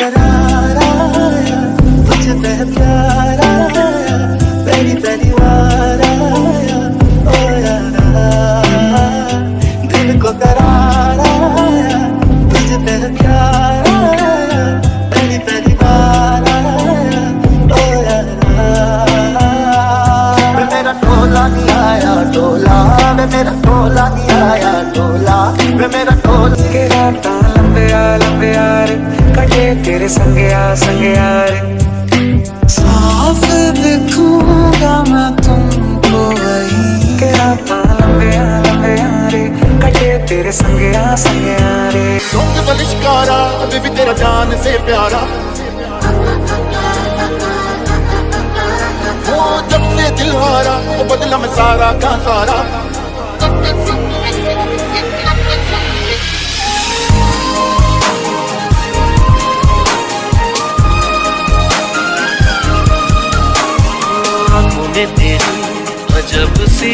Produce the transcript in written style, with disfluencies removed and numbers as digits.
करार आया, तुझ पे प्यार आया, पहली पहली बार आया, ओ यारा दिल को करार आया, तुझ पे प्यार आया, पहली पहली बार आया, ओ यारा। वे मेरा टोला नहीं आया टोला, वे मेरा टोला नहीं आया टोला, वे मेरा टोला के रात लंबे यार कटे तेरे संगे यार। साफ देखूंगा मैं तुमको वही के रात लंबे यार कटे तेरे संगे यार। तुम बलिष्कारा अभी भी तेरा जान से प्यारा, वो जब से दिल हारा वो बदला मैं सारा का सारा। आँखों में तेरी अजब सी